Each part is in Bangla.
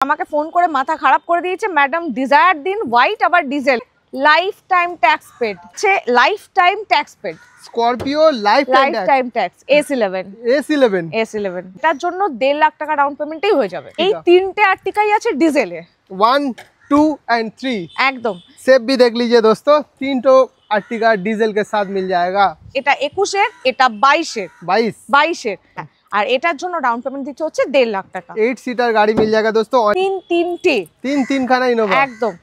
আমাকে ফোন করে মাথা খারাপ করে দিয়েছে ম্যাডাম, ডিজায়ার দিন হোয়াইট আবার diesel, lifetime tax paid, lifetime tax paid, Scorpio lifetime tax S11 এটার জন্য 1.5 লাখ টাকা ডাউন পেমেন্টেই হয়ে যাবে। এই তিনটে আর্টিকাই আছে ডিজেলে, 1, 2 and 3 एकदम। सेप भी देख लीजिए दोस्तों, 3 तो आर्टिका डीजल के साथ मिल जाएगा। এটা 21 এর, এটা 22 এর আর এটার জন্য ডাউন পেমেন্ট দিতে হচ্ছে 1.5 লাখ টাকা। 8 सीटर गाड़ी मिल जाएगा दोस्तों, तीन खाना इनोवा एकदम।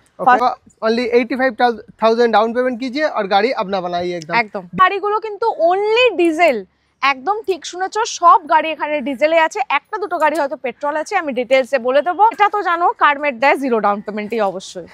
ओनली 85,000 डाउन पेमेंट कीजिए और गाड़ी अपना बनाइए एकदम। গাড়িগুলো কিন্তু অনলি ডিজেল, একদম ঠিক শুনেছো, সব গাড়ি এখানে ডিজেলে আছে, একটা দুটো গাড়ি হয়তো পেট্রোল আছে, আমি ডিটেইলসে বলে দেবো। এটা তো জানো কারমেট দেয় জিরো ডাউন পেমেন্টই, অবশ্যই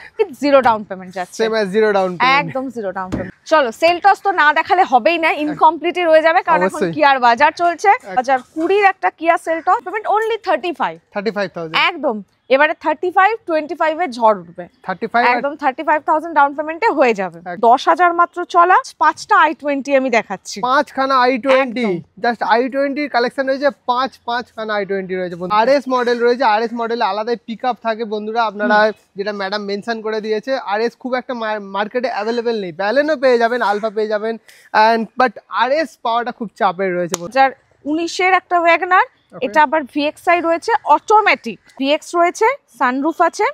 জিরো ডাউন পেমেন্ট যাচ্ছে, same as zero down payment, একদম জিরো ডাউন পেমেন্ট। চলো সেল টস তো না দেখালে হবেই না, ইনকমপ্লিটই রয়ে যাবে, কারণ এখন কিয়ার বাজার চলছে। 2020 একটা কিয়া সেল টস পেমেন্ট অনলি 35,000 একদম। এবারে 35, 25 এর ঝড় উঠবে, 35 একদম 35,000 ডাউন পেমেন্টে হয়ে যাবে। 10,000 মাত্র চলা 5টা i20 আমি দেখাচ্ছি, 5 খানা i20, জাস্ট i20 কালেকশন রয়েছে, 5 খানা i20 রয়েছে। আরএস মডেল রয়েছে, আরএস মডেলে আলাদা পিকআপ থাকে বন্ধুরা, আপনারা যেটা ম্যাডাম মেনশন করে দিয়েছে। আরএস খুব একটা মার্কেটে অ্যাভেলেবেল নেই, ব্যালেনো পেয়ে যাবেন, আলফা পেয়ে যাবেন, এন্ড বাট আরএস পাওয়াটা খুব চাপের রয়েছে। 2019 এর একটা ওয়াগনার, এটা আবার VXI রয়েছে, অটোমেটিক VX রয়েছে, সানরুফ আছে,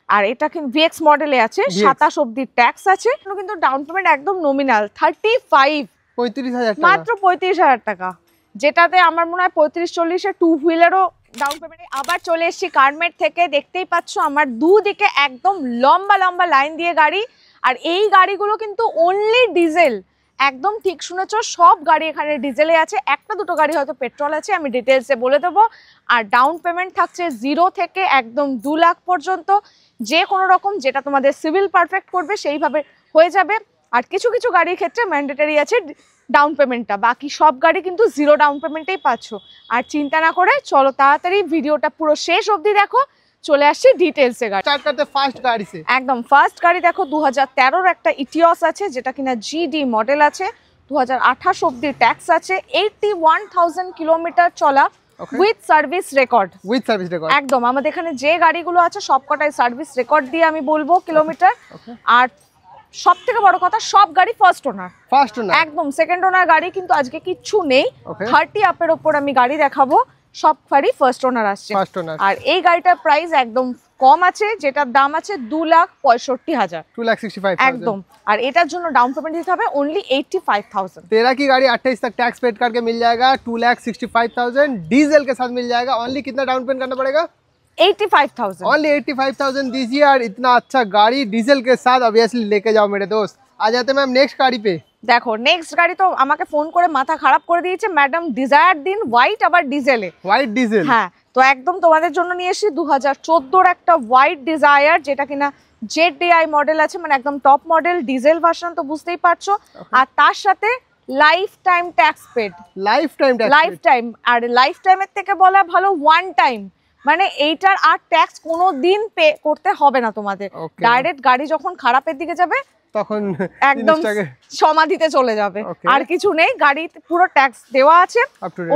আর এটা কিন্তু VX মডেলে আছে, 27 অবধি ট্যাক্স আছে, কিন্তু ডাউন পেমেন্ট একদম নমিনাল 35,000 মাত্র 35,000 টাকা, যেটাতে আমার মনে হয় 35-40 এর টু হুইলারও ডাউন পেমেন্ট। আবার চলে এসেছি কারমেট থেকে, দেখতেই পাচ্ছ আমার দুদিকে একদম লম্বা লম্বা লাইন দিয়ে গাড়ি, আর এই গাড়িগুলো কিন্তু অনলি ডিজেল, একদম ঠিক শুনেছো, সব গাড়ি এখানে ডিজেলে আছে, একটা দুটো গাড়ি হয়তো পেট্রোল আছে, আমি ডিটেলসে বলে দেবো। আর ডাউন পেমেন্ট থাকছে 0 থেকে একদম 2 লাখ পর্যন্ত, যে কোনো রকম যেটা তোমাদের সিভিল পারফেক্ট করবে সেইভাবে হয়ে যাবে। আর কিছু কিছু গাড়ির ক্ষেত্রে ম্যান্ডেটারি আছে ডাউন পেমেন্টটা, বাকি সব গাড়ি কিন্তু 0 ডাউন পেমেন্টেই পাচ্ছ। আর চিন্তা না করে চলো তাড়াতাড়ি ভিডিওটা পুরো শেষ অবধি দেখো, চলে আসছি ডিটেইলসে। স্টার্ট করতে ফার্স্ট গাড়ি সে, একদম ফার্স্ট গাড়ি দেখো 2013 একটা ইটিওস আছে, যেটা কিনা GD মডেল আছে, 2028 অবধি ট্যাক্স আছে, 81,000 কিলোমিটার চলা, উইথ সার্ভিস রেকর্ড, একদম। আমাদের এখানে যে গাড়িগুলো আছে সবকটাই সার্ভিস রেকর্ড দিয়ে আমি বলবো কিলোমিটার। আর সব থেকে বড় কথা, সব গাড়ি ফার্স্ট ওনার, একদম। সেকেন্ড ওনার গাড়ি কিন্তু আজকে কিচ্ছু নেই, 30 আপের ওপর আমি গাড়ি দেখাবো, সব গাড়ি ফার্স্ট ওনার আসছে। আর এই গাড়িটার প্রাইস একদম কম আছে, যেটার দাম আছে 2,65,000, 2,65,000 একদম। আর এটার জন্য ডাউন পেমেंट দিতে হবে only 85,000। 13 की गाड़ी 28 तक टैक्स पेड करके मिल जाएगा, 2,65,000 डीजल के साथ मिल जाएगा। ओनली कितना डाउन पेमेंट करना पड़ेगा? 85,000, ओनली 85,000 दीजिए, और इतना अच्छा गाड़ी डीजल के साथ ऑब्वियसली लेके जाओ मेरे दोस्त। आ जाते मैम नेक्स्ट गाड़ी पे। দেখো নেক্সট গাড়ি তো আমাকে ফোন করে মাথা খারাপ করে দিয়েছে ম্যাডাম, ডিজায়ার দিন হোয়াইট আবার ডিজেলে, হোয়াইট ডিজেল, হ্যাঁ। তো একদম তোমাদের জন্য নিয়ে এসেছি 2014 একটা হোয়াইট ডিজায়ার, যেটা কিনা ZDI মডেল আছে, মানে একদম টপ মডেল ডিজেল ভার্সন, তো বুঝতেই পারছো। আর তার সাথে lifetime tax paid, lifetime. আর লাইফ টাইমের থেকে বলা ভালো ওয়ান টাইম, মানে এইটার আর ট্যাক্স কোনোদিন পে করতে হবে না তোমাদের, ডাইরেক্ট গাড়ি যখন খারাপের দিকে যাবে তখন একদম সমাধিতে চলে যাবে, আর কিছু নেই। গাড়িতে পুরো ট্যাক্স দেওয়া আছে,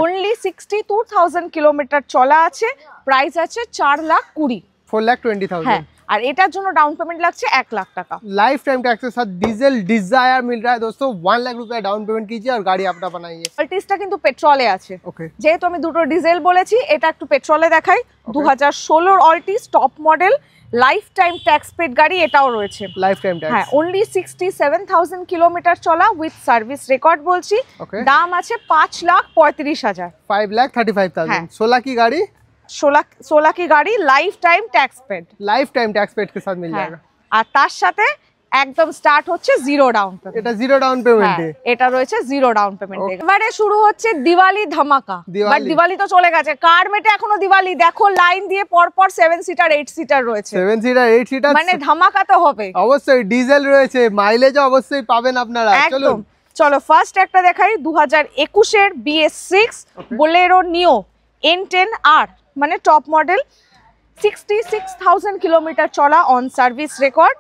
অনলি 62,000 কিলোমিটার চলা আছে, প্রাইস আছে 4,20,000, 4,20,000। হ্যাঁ। আর এটার জন্য ডাউন পেমেন্ট লাগছে 1 লাখ টাকা। लाइफ टाइम टैक्स के साथ डीजल डिजायर मिल रहा है दोस्तों, 1 लाख रुपया डाउन पेमेंट कीजिए और गाड़ी अपना बनाइए। অল্টিসটা কিন্তু পেট্রোলে আছে, যেহেতু আমি দুটো ডিজেল বলেছি, এটা একটু পেট্রোলে দেখাই। 2016 Altis top model, lifetime tax paid গাড়ি, এটাও রয়েছে লাইফ টাইম ট্যাক্স, হ্যাঁ। অনলি 67,000 কিলোমিটার চলা, উইথ সার্ভিস রেকর্ড বলছি। দাম আছে 5,35,000, 5,35,000। 16 की गाड़ी, 16 की गाड़ी, लाइफ टाइम टैक्स पेड के साथ मिल जाएगा। আর তার সাথে একদম স্টার্ট হচ্ছে 0 ডাউন পেমেন্ট, এটা 0 ডাউন পেমেন্টে, এটা রয়েছে 0 ডাউন পেমেন্টে। এবারে শুরু হচ্ছে দিওয়ালি ধামাকা, বাট দিওয়ালি তো চলে গেছে, কারমেটে এখনো দিওয়ালি। দেখো লাইন দিয়ে পর পর 7 সিটার 8 সিটার রয়েছে, 7 সিটার 8 সিটার, মানে ধামাকা তো হবে অবশ্যই। ডিজেল রয়েছে, মাইলেজ অবশ্যই পাবেন আপনারা। চলো ফার্স্ট একটা দেখাই, 2021 এর BS6 বোলেরো নিও N10R, মানে টপ মডেল, 66,000 কিলোমিটার চলা, অন সার্ভিস রেকর্ড।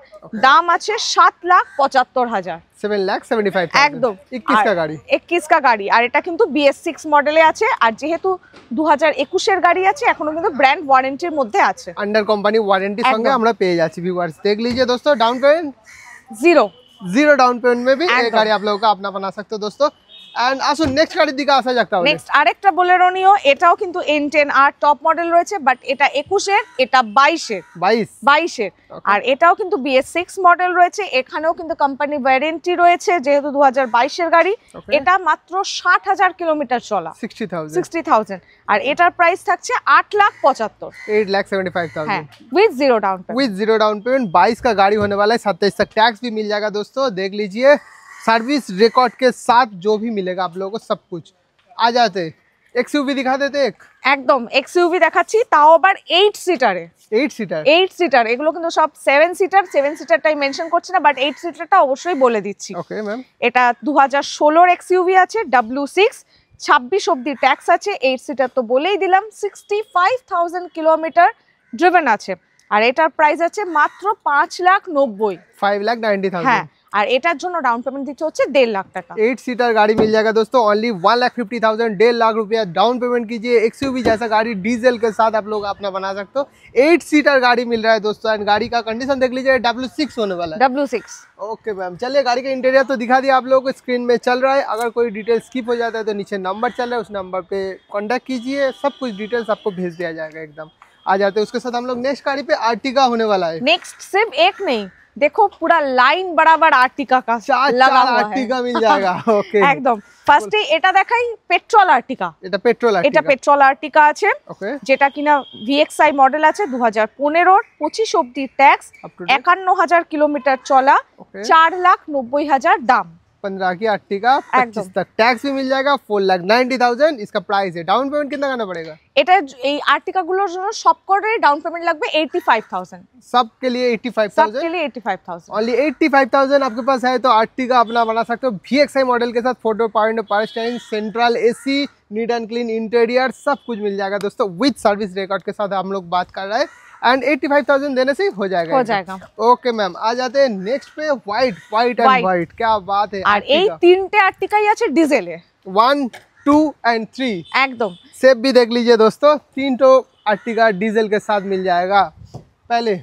দাম আছে 7,75,000। 7,75,000 একদম 21 का गाड़ी। 21 का गाड़ी। আর এটা কিন্তু BS6 মডেলে আছে, আর যেহেতু 2021 এর গাড়ি আছে এখনো কিন্তু ব্র্যান্ড ওয়ারেন্টির মধ্যে আছে, अंडर कंपनी वारंटी संगे আমরা পেয়ে যাচ্ছি। व्यूअर्स देख लीजिए दोस्तों, down payment zero down payment में भी ये गाड़ी आप लोगों का अपना बना सकते हो दोस्तों। एंड আসুন নেক্সট গাড়ির দিকে আসা যাক তাহলে। নেক্সট আরেকটা বোলেরো নিও, এটাও কিন্তু N10 আর টপ মডেল রয়েছে, বাট এটা 21 এর, এটা 22 এর। আর এটাও কিন্তু BS6 মডেল রয়েছে, এখানেও কিন্তু কোম্পানি ওয়ারেন্টি রয়েছে যেহেতু 2022 এর গাড়ি। এটা মাত্র 60,000 কিলোমিটার চলা, 60,000। আর এটার প্রাইস থাকছে 8,75,000, 8,75,000 হ্যাঁ, with zero down payment. With zero down payment 22 का गाड़ी होने वाला है। 27 तक टैक्स भी मिल जाएगा दोस्तों। देख लीजिए सर्विस रिकॉर्ड के साथ जो भी मिलेगा आप लोगों को सब कुछ। आ जाते एक्सयूवी दिखा देते एक, একদম এক্সইউভি দেখাচ্ছি, তাও আবার 8 সিটারে। 8 সিটার, এগুলো কিন্তু সব 7 সিটার। 7 সিটারটাই মেনশন করছি না, বাট 8 সিটারটা অবশ্যই বলে দিচ্ছি। ওকে ম্যাম, এটা 2016 এর এক্সইউভি আছে, W6, 26 অবধি ট্যাক্স আছে। 8 সিটার তো বলেই দিলাম, 65,000 কিলোমিটার ড্রিভেন আছে। আর এটার প্রাইস আছে মাত্র 5,90,000, 5,90,000। হ্যাঁ। আর এটার জন্য ডাউন পেমেন্ট দিতে হচ্ছে 1.5 লাখ টাকা। 8 सीटर गाड़ी मिल जाएगा दोस्तों, ओनली 1,50,000, 1.5 लाख रुपया डाउन पेमेंट कीजिए। एक्सयूवी जैसा गाड़ी डीजल के साथ आप लोग अपना बना सकते हो। 8 सीटर गाड़ी मिल रहा है दोस्तों। एंड गाड़ी का कंडीशन देख लीजिए, W6 होने वाला है। W6, ओके मैम, चलिए गाड़ी का इंटीरियर तो दिखा दिया आप लोगों को, स्क्रीन में चल रहा है। अगर कोई डिटेल स्किप हो जाता है तो नीचे नंबर चल रहा है, उस नंबर पे कॉन्टैक्ट कीजिए, सब कुछ डिटेल्स आपको भेज दिया जाएगा एकदम। आ जाते हैं उसके साथ हम लोग नेक्स्ट गाड़ी पे आर्टिका होने वाला है। नेक्स्ट सिर्फ एक नहीं, देखो पूरा लाइन बराबर आर्टिका का लगा हुआ है। आर्टिका मिल जाएगा। ओके একদম। ফার্স্টে এটা দেখাই পেট্রোল আর্টিকা। এটা পেট্রোল আর্টিকা, এটা পেট্রোল আর্টিকা আছে, ওকে, যেটা কিনা VXI মডেল আছে, 2015 25 অবধি ট্যাক্স, 51,000 কিলোমিটার চলা, 4,90,000 দাম। 15 की आर्टिका, 25 तक टैक्स भी मिल जाएगा। 4,90,000 इसका प्राइस है। डाउन पेमेंट कितना करना पड़ेगा? এটা এই আর্টিকা গুলোর জন্য সবকটারই ডাউন পেমেন্ট লাগবে 85,000। सबके लिए 85,000, सबके लिए 85,000। ओनली 85,000 आपके पास है तो आर्टिका अपना बना सकते हो। VXI मॉडल के साथ 4.5 power steering, central AC, neat and clean interior, सब कुछ मिल जाएगा दोस्तों। विद सर्विस रिकॉर्ड के साथ हम लोग बात कर रहे हैं। एंड 85,000 देने से हो जाएगा। ओके मैम, आ जाते हैं नेक्स्ट पे, व्हाइट एंड व्हाइट, क्या बात है। আর এই তিনটে আর্টিকাই আছে ডিজেলে, 1, 2 एंड 3 একদম। सेप भी देख लीजिए दोस्तों, 3 तो आर्टिका डीजल के साथ मिल जाएगा। पहले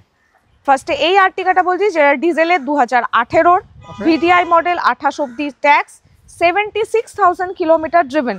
ফার্স্টে এই আর্টিকাটা বলছি, যেটা ডিজেলে 2018 VDI মডেল, 28 অবধি ট্যাক্স, 76,000 কিলোমিটার ড্রিভেন।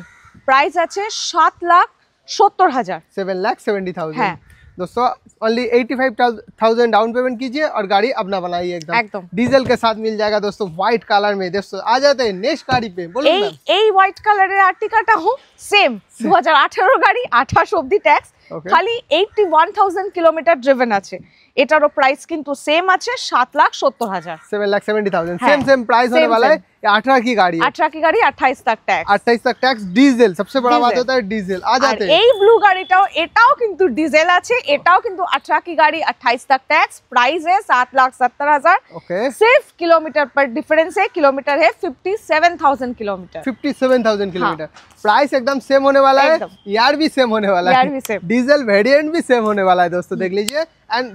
প্রাইস আছে 7,70,000, 7,70,000। হ্যাঁ दोस्तों ओनली 85,000 डाउन पेमेंट कीजिए और गाड़ी अपना बनाइए एकदम। डीजल के साथ मिल जाएगा दोस्तों, व्हाइट कलर में। दोस्तों आ जाते हैं नेक्स्ट गाड़ी पे। बोलो मैम, এই হোয়াইট কালারের আর্টিকাটাও সেম 2018 গাড়ি, 28 অবধি ট্যাক্স, খালি 81,000 কিলোমিটার ড্রিভেন আছে। এটারও প্রাইস কিন্তু সেম আছে 7,70,000, 7,70,000। सेम प्राइस होने वाला है। 18 की गाड़ी है, 18 की गाड़ी, 28 तक टैक्स, 28 तक टैक्स, डीजल। सबसे बड़ा बात होता है डीजल। आ जाते हैं এই ব্লু গাড়িটাও, এটাও কিন্তু ডিজেল আছে, এটাও কিন্তু 18 की गाड़ी, 28 तक टैक्स, प्राइस है 7,70,000। ओके, सिर्फ किलोमीटर पर डिफरेंस है, किलोमीटर है 57,000 किलोमीटर, 57,000 किलोमीटर। प्राइस एकदम सेम होने वाला है, यार भी सेम होने वाला है, डीजल वेरिएंट भी सेम होने वाला है दोस्तों। देख लीजिए। एंड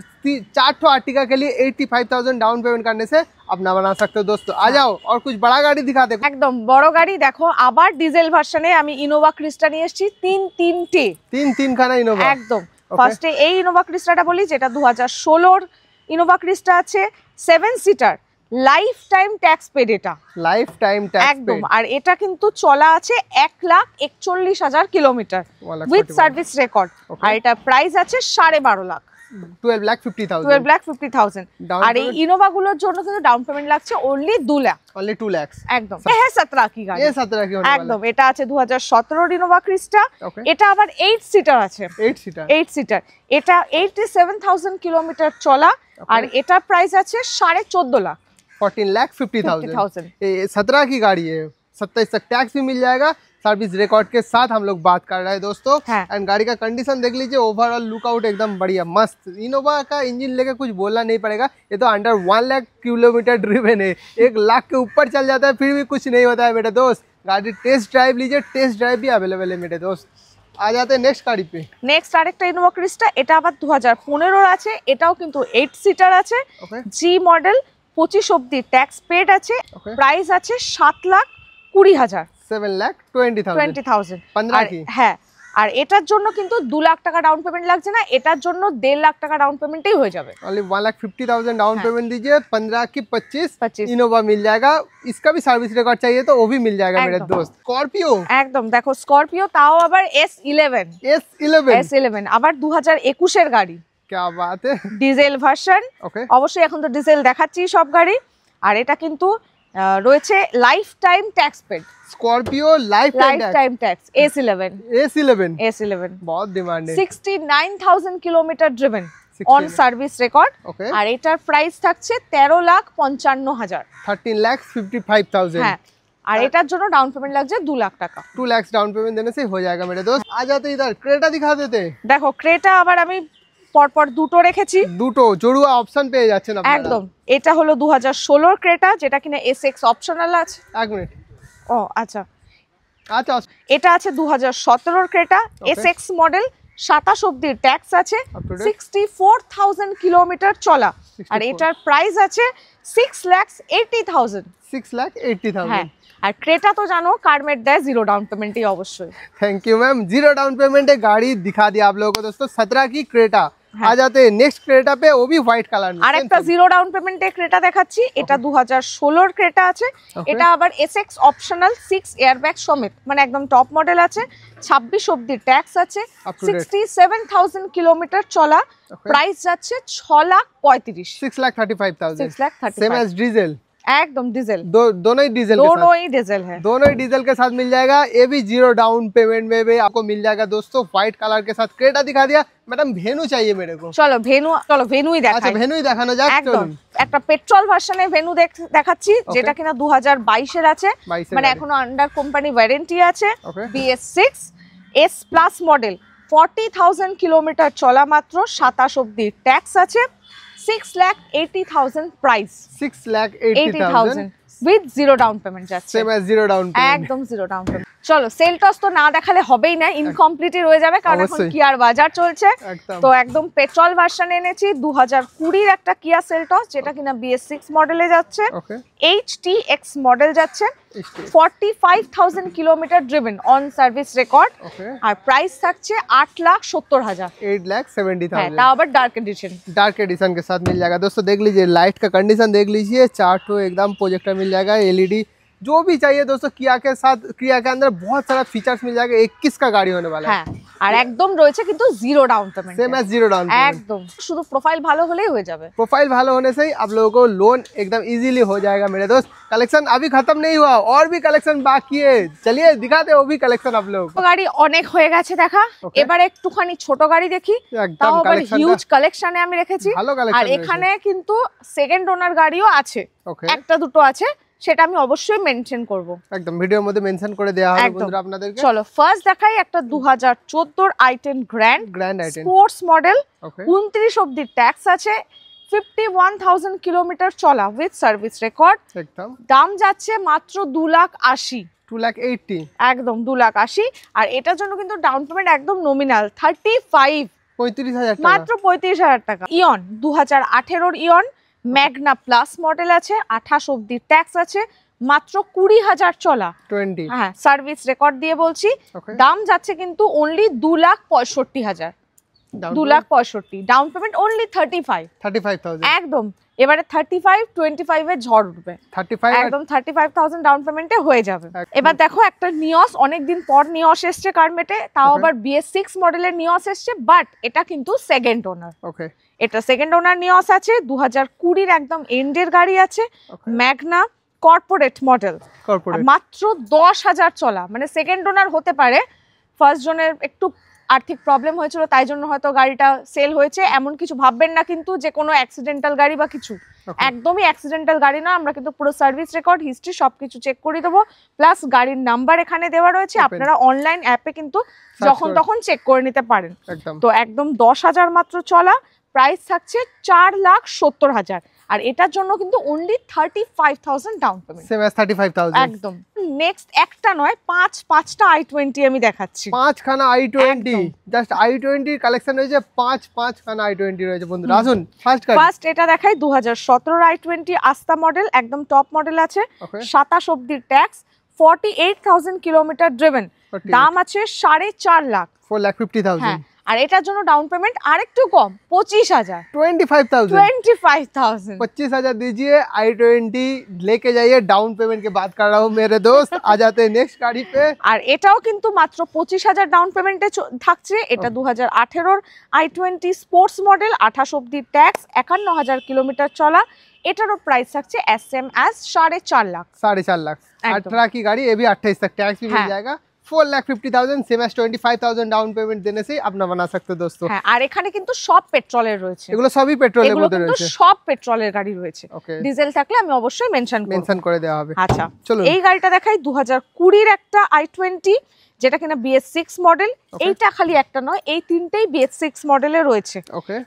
4 आर्टिका के लिए 85,000 डाउन पेमेंट करने से अपना बना सकते हो दोस्तों। आ जाओ और कुछ बड़ा गाड़ी दिखाते हैं। একদম বড় গাড়ি দেখো, আবার ডিজেল ভার্সনে আমি ইনোভা ক্রিস্টা নিয়ে এসেছি, তিনটে 3 খানা ইনোভা। একদম। ফার্স্টে এই ইনোভা ক্রিস্টাটা বলি, যেটা 2016 ইনোভা ক্রিস্টা আছে, 7 seater, lifetime tax paid. এটা লাইফ টাইম ট্যাক্স একদম। আর এটা কিন্তু চলা আছে 1,41,000 কিলোমিটার উইথ সার্ভিস রেকর্ড। আর এটা প্রাইস আছে 12.5 লাখ, 12,50,000, 12,50,000। আর এই ইনোভা গুলোর জন্য কিন্তু ডাউন পেমেন্ট লাগছে অনলি 2 লাখ, ओनली 2 लाख। একদম। ये है 17 की गाड़ी, ये 17 की होने वाला है। একদম। এটা আছে 2017 ইনোভা ক্রিস্টা, এটা আবার 8 সিটার আছে, 8 সিটার। এটা 87,000 কিলোমিটার চলা, আর এটা প্রাইস আছে 14.5 লাখ, 14,50,000। ये 17 की गाड़ी है, 27 तक टैक्स भी मिल जाएगा। सर्विस रिकॉर्ड के साथ हम लोग बात कर रहे हैं दोस्तों। एंड गाड़ी का कंडीशन देख लीजिए, ओवरऑल लुकआउट एकदम बढ़िया मस्त। इनोवा का इंजन लेके कुछ बोलना नहीं पड़ेगा, ये तो अंडर 1 लाख किलोमीटर ड्रिवन है। 1 लाख के ऊपर चल जाता है फिर भी कुछ नहीं होता है मेरे दोस्त। गाड़ी टेस्ट ड्राइव लीजिए, टेस्ट ड्राइव भी अवेलेबल है मेरे दोस्त। आ जाते हैं नेक्स्ट गाड़ी पे। নেক্সট আরেকটা ইনোভা ক্রিস্টা, এটা আবার 2015 আছে, এটাও কিন্তু 8 সিটার আছে, জি মডেল, 25 অবধি ট্যাক্স পেড আছে, প্রাইস আছে 7,20,000, 7,20,000 15 की। হ্যাঁ, আর এটার জন্য কিন্তু 2 লাখ টাকা ডাউন পেমেন্ট লাগছে না, এটার জন্য 1.5 লাখ টাকা ডাউন পেমেন্টেই হয়ে যাবে। ओनली 1,50,000 डाउन पेमेंट दीजिए, 15 की 25 इनोवा मिल जाएगा। इसका भी सर्विस रिकॉर्ड चाहिए तो वो भी मिल जाएगा मेरे दोस्त। स्कॉर्पियो একদম, দেখো স্করপিও, তাও আবার S11 আবার 2021 এর গাড়ি, क्या बात है, ডিজেল ভার্সন। অবশ্যই এখন তো ডিজেল দেখাচ্ছি সব গাড়ি, আর এটা কিন্তু রয়েছে lifetime tax paid. Scorpio lifetime tax S11 बहुत डिमांड है। 69,000 kilometre driven, on service record, আর এটার প্রাইস থাকছে 13,55,000, 13,55,000। হ্যাঁ, আর এটার জন্য ডাউন পেমেন্ট লাগছে 2 লাখ টাকা। 2 लाख डाउन पेमेंट देने से हो जाएगा मेरे दोस्त। आ जाते इधर क्रेटा दिखा देते। দেখো ক্রেটা আবার আমি পরপর দুটো রেখেছি, দুটো জড়ুয়া অপশন পেয়ে যাচ্ছেন আপনারা একদম। এটা হলো 2016 ক্রেটা, যেটা কিনা SX অপশনাল আছে। এক মিনিট, ও আচ্ছা আচ্ছা, এটা আছে 2017 ক্রেটা, SX মডেল, 27 অবধি ট্যাক্স আছে, 64,000 কিলোমিটার চলা, আর এটার প্রাইস আছে 6,80,000। 6,80,000। হ্যাঁ, আর ক্রেটা তো জানো কারমেট দেয় 0 ডাউন পেমেন্টই অবশ্যই। Thank you ma'am, 0 down payment है, गाड़ी दिखा दी आप लोगों को दोस्तों। 17 की क्रेटा। आ जाते हैं नेक्स्ट क्रेटा पे, वो भी व्हाइट कलर में। আরেকটা 0 ডাউন পেমেন্টে ক্রেটা দেখাচ্ছি, এটা 2016 ক্রেটা আছে, এটা আবার SX অপশনাল 6 এয়ারব্যাগ সমেত, মানে একদম টপ মডেল আছে, 26 অবধি ট্যাক্স আছে, 67,000 কিলোমিটার চলা, প্রাইস যাচ্ছে 6,35,000, 6,35,000 सेम एज डीजल, একদম ডিজেল, दोनों ही डीजल है, दोनों ही डीजल के साथ मिल जाएगा। ये भी 0 डाउन पेमेंट में भी आपको मिल जाएगा दोस्तों। व्हाइट कलर के साथ क्रेटा दिखा दिया। मैडम भेनू चाहिए मेरे को, চলো ভেনুই দেখাই। আচ্ছা ভেনুই দেখানো যাক। একদম একটা পেট্রোল ভার্সনে ভেনু দেখাচ্ছি, যেটা কিনা 2022 এর আছে, মানে এখনো আন্ডার কোম্পানি ওয়ারেন্টি আছে, BS6 S+ মডেল, 40,000 কিলোমিটার চলা মাত্র, 27 অবধি ট্যাক্স আছে, 6,80,000 প্রাইস, 6,80,000 উইথ 0 ডাউন পেমেন্ট যাচ্ছে, সেম এজ 0 ডাউন পেমেন্ট, একদম 0 ডাউন পেমেন্ট। চলো সেলটস তো না দেখালে হবেই না, ইনকমপ্লিটই রয়ে যাবে, কারণ এখন কিয়ার বাজার চলছে। তো একদম পেট্রোল ভার্সন এনেছি, 2020 এর একটা কিয়া সেলটস, যেটা কিনা BS6 মডেলে যাচ্ছে, HTX মডেল যাচ্ছে, 45,000 kilometre driven, on service record, আর প্রাইস থাকছে 8,70,000, 8,70,000। তাও আবার डार्क एडिशन के साथ मिल जाएगा दोस्तों। देख लीजिए लाइट का कंडीशन, देख लीजिए, चार्ट एकदम प्रोजेक्टर मिल जाएगा, LED जो भी चाहिए दोस्तों। किया के साथ, किया के अंदर बहुत सारा फीचर्स मिल जाएगा। 21 का गाड़ी होने वाला है, আর একদম রয়েছে কিন্তু 0 down payment, same as 0 down payment, একদম শুধু প্রোফাইল ভালো হলেই হয়ে যাবে। प्रोफाइल ভালো होने से ही आप लोगों को लोन एकदम इजीली हो जाएगा मेरे दोस्त। कलेक्शन अभी खत्म नहीं हुआ, और भी कलेक्शन बाकी है, चलिए दिखाते हैं वो भी कलेक्शन आप लोगों को। গাড়ি অনেক হয়ে গেছে দেখা, এবারে একটুখানি ছোট গাড়ি দেখি, তাও আবার হিউজ কালেকশনে আমি রেখেছি। আর এখানে কিন্তু সেকেন্ড ওনার গাড়িও আছে, একটা দুটো আছে, সেটা আমি অবশ্যই মেনশন করব, একদম ভিডিওর মধ্যে মেনশন করে দেওয়া হবে বন্ধুরা আপনাদেরকে। চলো ফার্স্ট দেখাই একটা 2014 i10 গ্র্যান্ড স্পোর্টস মডেল, 29 অবধি ট্যাক্স আছে, 51,000 কিলোমিটার চলা, উইথ সার্ভিস রেকর্ড, একদম দাম যাচ্ছে মাত্র 2,80,000, 2,80,000, একদম 2,80,000। আর এটার জন্য কিন্তু ডাউন পেমেন্ট একদম নমিনাল 35,000, মাত্র 35,000 টাকা। ইয়ন 2018 ইয়ন ম্যাগনা প্লাস মডেল আছে, 28 অবধি ট্যাক্স আছে, মাত্র 20,000 চলা, 20, হ্যাঁ সার্ভিস রেকর্ড দিয়ে বলছি। দাম যাচ্ছে কিন্তু অনলি 2,65,000, 2,65,000, ডাউন পেমেন্ট অনলি 35,000, একদম। এবারে 35-25 এর ঝড় উঠবে, 35 একদম 35,000 ডাউন পেমেন্টে হয়ে যাবে। এবার দেখো একটা নিয়স, অনেকদিন পর নিয়স এসছে কারমেটে, তাও আবার BS6 মডেলের নিয়স এসছে, বাট এটা কিন্তু সেকেন্ড ওনার। এটা সেকেন্ড ওনার নিয়স আছে, 2020 একদম এন্ডের গাড়ি আছে, ম্যাগনা কর্পোরেট মডেল, মাত্র 10,000 চলা, মানে সেকেন্ড ওনার হতে পারে, ফার্স্ট জনের একটু আর্থিক প্রবলেম হয়েছিল, তাই জন্য হয়তো গাড়িটা সেল হয়েছে, এমন কিছু ভাববেন না কিন্তু যে কোনো অ্যাক্সিডেন্টাল গাড়ি বা কিছু, একদমই অ্যাক্সিডেন্টাল গাড়ি না। আমরা কিন্তু পুরো সার্ভিস রেকর্ড, হিস্ট্রি সবকিছু চেক করে দেবো, প্লাস গাড়ির নাম্বার এখানে দেওয়া রয়েছে, আপনারা অনলাইন অ্যাপে কিন্তু যখন তখন চেক করে নিতে পারেন। তো একদম 10,000 মাত্র চলা, প্রাইস থাকছে 4,70,000। আর এটার জন্য কিন্তু only 35,000 down payment. Same as 35,000 একদম। নেক্সট একটা নয় পাঁচটা i20 আমি দেখাচ্ছি। পাঁচখানা i20, জাস্ট i20 কালেকশন রয়েছে, পাঁচখানা i20 রয়েছে বন্ধুরা। আসুন ফার্স্ট এটা দেখাই 2017 i20 আস্তা মডেল, একদম টপ মডেল আছে, 27 অবধি ট্যাক্স, 48,000 কিলোমিটার ড্রিভেন, দাম আছে 4.5 লাখ, 4,50,000। আর এটার জন্য ডাউন পেমেন্ট আরেকটু কম, 25,000, 25,000 25,000 दीजिए, i20 लेके जाइए, डाउन पेमेंट के बात कर रहा हूँ मेरे दोस्त। आ जाते हैं नेक्स्ट गाड़ी पे। আর এটাও কিন্তু মাত্র 25,000 ডাউন পেমেন্টে থাকছে। এটা 2018 i20 স্পোর্টস মডেল, 28 অবধি ট্যাক্স, 51,000 কিলোমিটার চলা, এটারও প্রাইস থাকছে SM as 4.5 লাখ। 4.5 लाख 18 की गाड़ी, ये भी 28 तक टैक्स भी मिल जाएगा। 4,50,000 सेम एज 25,000 डाउन पेमेंट देने से अपना बना सकते हो दोस्तों। হ্যাঁ, আর এখানে কিন্তু সব পেট্রোলের রয়েছে, এগুলো সবই পেট্রোলের মধ্যে রয়েছে, সব পেট্রোলের গাড়ি রয়েছে। ডিজেল থাকলে আমি অবশ্যই মেনশন করে দেওয়া হবে। আচ্ছা চলো এই গাড়িটা দেখাই, 2020 এর একটা i20, যেটা কিনা BS6 মডেল। এইটা খালি একটা নয়, এই তিনটেই BS6 মডেলে রয়েছে।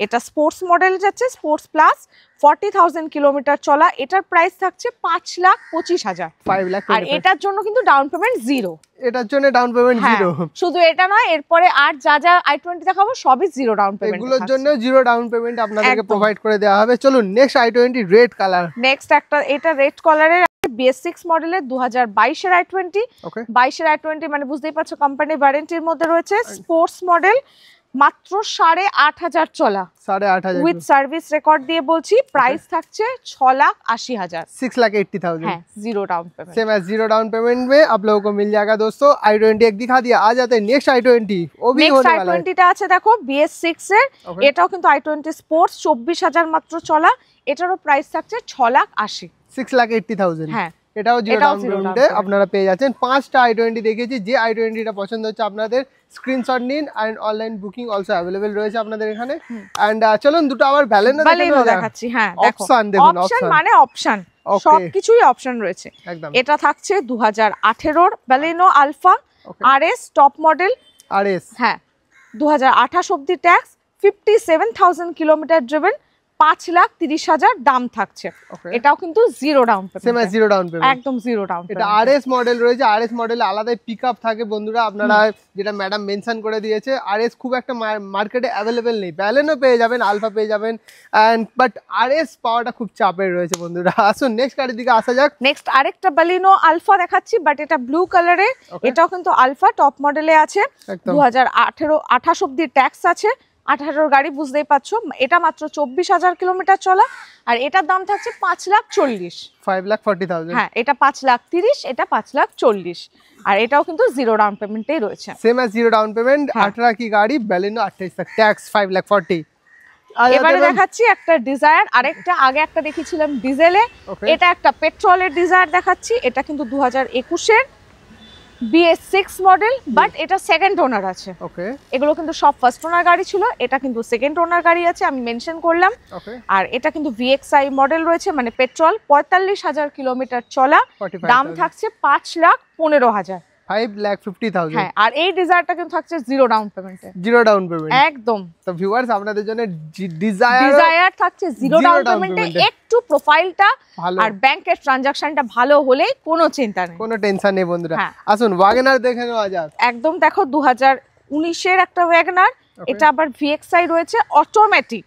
এটা স্পোর্টস মডেল যাচ্ছে, স্পোর্টস প্লাস, 40,000 কিলোমিটার চলা, এটার প্রাইস থাকছে 5,25,000, 5 লাখ। আর এটার জন্য কিন্তু ডাউন পেমেন্ট জিরো। এটার জন্য ডাউন পেমেন্ট জিরো। শুধু এটা নয়, এরপরে আর যা i20 দেখাবো সবই জিরো ডাউন পেমেন্ট। এগুলোর জন্য জিরো ডাউন পেমেন্ট আপনাদেরকে প্রোভাইড করে দেওয়া হবে। চলুন next i20 red colour. Next একটা, এটা রেড কালারের BS6 মডেলের 2022 এর i20। 22 এর i20 মানে বুঝতেই পারছো কোম্পানি ওয়ারেন্টির মধ্যে রয়েছে, স্পোর্টস মডেল, মাত্র 8,500 চলা, 8,500 উইথ সার্ভিস রেকর্ড দিয়ে বলছি। প্রাইস থাকছে 6,80,000, 6,80,000। হ্যাঁ, zero down payment. Same as zero down payment में आप लोगों को मिल जाएगा दोस्तों। i20 एक दिखा दिया, आ जाते हैं नेक्स्ट i20। वो भी होने वाला है। i20 টা আছে দেখো BS6 এর, এটাও কিন্তু i20 স্পোর্টস, 24,000 মাত্র চলা, এটারও প্রাইস থাকছে 6,80,000, 6,80,000। হ্যাঁ, এটাও জিরো ডাউন পেমেন্টে আপনারা পেয়ে যাচ্ছেন। পাঁচটা i20 দেখিয়েছি, যে i20টা পছন্দ হচ্ছে আপনাদের স্ক্রিনশট নিন, and online booking also available রয়েছে আপনাদের এখানে। এন্ড চলুন দুটো আবার ভ্যালেনো দেখাচ্ছি। হ্যাঁ দেখো, অপশন দেখুন, অপশন মানে অপশন, সবকিছুই অপশন রয়েছে একদম। এটা থাকছে 2018 Baleno Alpha RS top model, RS, হ্যাঁ, 2028 অবধি ট্যাক্স, 57,000 কিলোমিটার ড্রিভেন, 5,30,000 দাম থাকছে। এটাও কিন্তু zero down payment, same zero down payment, একদম জিরো ডাউন পেমেন্ট। এটা RS মডেল রয়েছে। RS মডেলে আলাদা পিকআপ থাকে বন্ধুরা, আপনারা যেটা ম্যাডাম মেনশন করে দিয়েছে। RS খুব একটা মার্কেটে अवेलेबल নেই, ব্যালেনো পেয়ে যাবেন, আলফা পেয়ে যাবেন, এন্ড বাট RS পাওয়াটা খুব চাপের রয়েছে বন্ধুরা। আসুন নেক্সট গাড়ির দিকে আসা যাক। নেক্সট আরেকটা ব্যালেনো আলফা দেখাচ্ছি, বাট এটা ব্লু কালারে, এটাও কিন্তু আলফা টপ মডেলে আছে, 2028 অবধি ট্যাক্স আছে, 18 গাড়ি বুঝতেই পারছো। এটা মাত্র 24,000 কিলোমিটার চলা, আর এটার দাম থাকছে 5,40,000, 5,40,000। হ্যাঁ, এটা 5,30,000, এটা 5,40,000, আর এটাও কিন্তু জিরো ডাউন পেমেন্টেই রয়েছে। Same as zero down payment. 18 की गाड़ी, बैलेनो 28 तक, टैक्स 5,40,000। এবারে দেখাচ্ছি একটা ডিজায়ার, আরেকটা আগে একটা দেখিয়েছিলাম ডিজেলে, এটা একটা পেট্রোলের ডিজায়ার দেখাচ্ছি। এটা কিন্তু 2021 এর BS6 মডেল, বাট এটা সেকেন্ড ওনার আছে। এগুলো কিন্তু সব ফার্স্ট ওনার গাড়ি ছিল, এটা কিন্তু সেকেন্ড ওনার গাড়ি আছে, আমি মেনশন করলাম। আর এটা কিন্তু VXI মডেল রয়েছে, মানে পেট্রোল, 45,000 কিলোমিটার চলা, দাম থাকছে 5,15,000, 5,50,000। হ্যাঁ, আর এই ডিজায়ারটা কিন্তু থাকছে জিরো ডাউন পেমেন্টে, জিরো ডাউন পেমেন্ট একদম। তো ভিউয়ার্স আপনাদের জন্য ডিজায়ার থাকছে জিরো ডাউন পেমেন্টে, একটু প্রোফাইলটা আর ব্যাংকের ট্রানজাকশনটা ভালো হলে কোনো চিন্তা নেই, কোনো টেনশন নেই বন্ধুরা। আসুন ওয়াগনার দেখে নেওয়া যাক। একদম দেখো 2019 এর একটা ওয়াগনার, এটা আবার VXI রয়েছে, অটোমেটিক,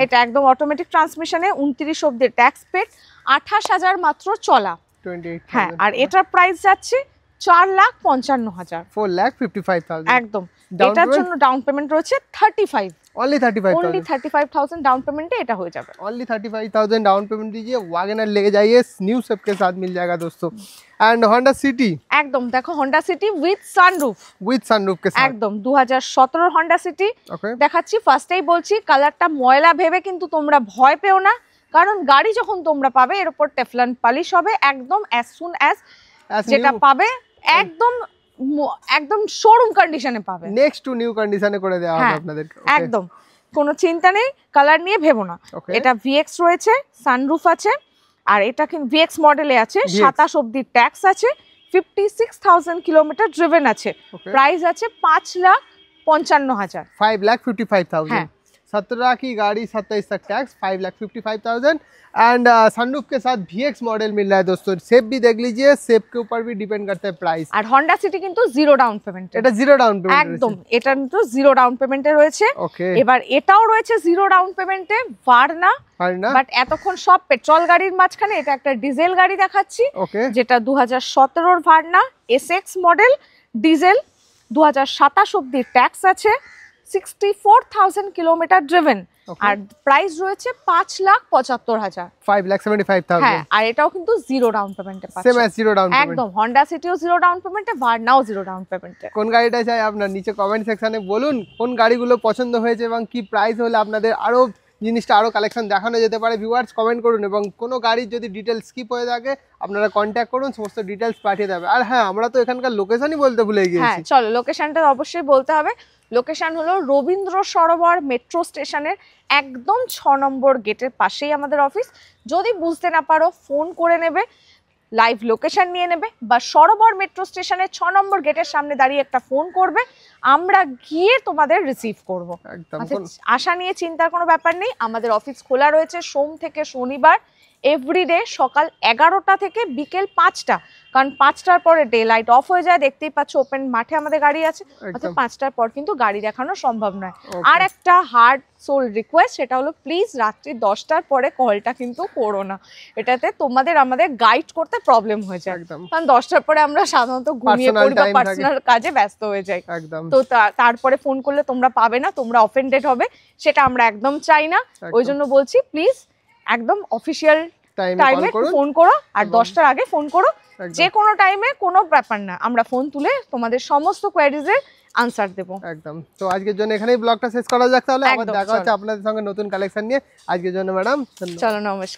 এটা একদম অটোমেটিক ট্রান্সমিশনে, 29 অবধি ট্যাক্স পেড, 28,000 মাত্র চলা, 28,000, হ্যাঁ, আর এটার প্রাইস যাচ্ছে 4,55,000, 4,55,000 একদম। এটার জন্য ডাউন পেমেন্ট রয়েছে 35, only 35,000 डाउन पेमेंट है, এটা হয়ে যাবে। only 35,000 डाउन पेमेंट दीजिए, वैगनर लेके जाइए, न्यू सब के साथ मिल जाएगा दोस्तों। एंड होंडा सिटी, একদম দেখো হোন্ডা সিটি উইথ সানরুফ के साथ, একদম 2017 হোন্ডা সিটি দেখাচ্ছি। ফার্স্টেই বলছি, কালারটা ময়লা ভেবে কিন্তু তোমরা ভয় পেও না, কারণ গাড়ি যখন তোমরা পাবে এর উপর টেফলন পলিশ হবে, একদম অ্যাজ সুন অ্যাজ যেটা পাবে একদম শোরুম কন্ডিশনে পাবে, নেক্সট টু নিউ কন্ডিশনে করে দেওয়া হবে আপনাদেরকে, একদম কোনো চিন্তা নেই, কালার নিয়ে ভেবো না। এটা VX রয়েছে, সানরুফ আছে, আর এটা কিন্তু VX মডেলে আছে, 27 অবধি ট্যাক্স আছে, 56,000 কিলোমিটার ড্রিভেন আছে, প্রাইস আছে 5,55,000, 5,55,000, হ্যাঁ, 17 की गाड़ी 27 तक टैक्स 5,55,000 एंड सनरूफ के साथ VX मॉडल मिल रहा है दोस्तों। सेप भी देख लीजिए, सेप के ऊपर भी डिपेंड करता है प्राइस। আর হন্ডা সিটি কিন্তু জিরো ডাউন পেমেন্ট, এটা জিরো ডাউন পেমেন্ট একদম, এটা কিন্তু জিরো ডাউন পেমেন্টে রয়েছে। ওকে, এবার এটাও রয়েছে জিরো ডাউন পেমেন্টে, ভার্না। ভার্না, বাট এতক্ষণ সব পেট্রোল গাড়ির মাঝখানে এটা একটা ডিজেল গাড়ি দেখাচ্ছি, ওকে, যেটা 2017 ভার্না SX মডেল, ডিজেল, 2027 অব্দি ট্যাক্স আছে, 64,000 কিলোমিটার ড্রিভেন, আর প্রাইস রয়েছে 5,75,000। 5,75,000 হ্যাঁ, আর এটাও কিন্তু জিরো ডাউন পেমেন্টে সেম পাচ্ছেন, অ্যাজ জিরো ডাউন পেমেন্ট। একদম। হন্ডা সিটিও জিরো ডাউন পেমেন্টে, ভার্নাও জিরো ডাউন পেমেন্টে। কোন গাড়িটা চাই আপনার নিচে কমেন্ট সেকশনে বলুন, কোন গাড়িগুলো পছন্দ হয়েছে এবং কি প্রাইস হলে আপনাদের আরো জিনিসটা আরো কালেকশন দেখানো যেতে পারে। ভিউয়ার্স কমেন্ট করুন, এবং কোনো গাড়ির যদি ডিটেলস স্কিপ হয়ে থাকে আপনারা কন্ট্যাক্ট করুন, সমস্ত ডিটেলস পাঠিয়ে দেবে। আর হ্যাঁ, আমরা তো এখানকার লোকেশনই বলতে ভুলে হ্যাঁ, গিয়েছি। চলো লোকেশনটা অবশ্যই বলতে হবে। লোকেশন হলো রবীন্দ্র সরোবর মেট্রো স্টেশনের একদম 6 নম্বর গেটের পাশেই আমাদের অফিস। যদি বুঝতে না পারো ফোন করে নেবে, লাইভ লোকেশন নিয়ে নেবে, বা সরোবর মেট্রো স্টেশনের 6 নম্বর গেটের সামনে দাঁড়িয়ে একটা ফোন করবে, আমরা গিয়ে তোমাদের রিসিভ করব। একদম, আচ্ছা, আশা নিয়ে চিন্তার কোনো ব্যাপার নেই। আমাদের অফিস খোলা রয়েছে সোম থেকে শনিবার, এভরিডে সকাল 11টা থেকে বিকেল 5টা, কারণ 5টার পরে ডে লাইট অফ হয়ে যায়। দেখতেই পাচ্ছ ওপেন মাঠে আমাদের গাড়ি আছে, অর্থাৎ 5টার পর কিন্তু গাড়ি দেখানো সম্ভব নয়। আর একটা হার্ড সোল রিকোয়েস্ট, সেটা হলো প্লিজ রাত্রি 10টার পরে কলটা কিন্তু করো না, এটাতে তোমাদের আমাদের গাইড করতে প্রবলেম হয়ে যায়, একদম, কারণ 10টার পরে আমরা সাধারণত ঘুমিয়ে পড়ি বা পার্সোনাল কাজে ব্যস্ত হয়ে যাই। একদম, তো তারপরে ফোন করলে তোমরা পাবে না, তোমরা অফেন্ডেড হবে, সেটা আমরা একদম চাই না। ওই জন্য বলছি প্লিজ একদম অফিসিয়াল টাইমে ফোন করো, আর 10টার আগে ফোন করো, যে কোনো টাইমে, কোনো ব্যাপার না, আমরা ফোন তুলে তোমাদের সমস্ত কোয়ারিজের আনসার দেবো। একদম। তো আজকের জন্য এখানেই ব্লগটা শেষ করা যাক, তাহলে আবার দেখা হচ্ছে আপনাদের সঙ্গে নতুন কালেকশন নিয়ে। আজকের জন্য ম্যাডাম চলো, নমস্কার।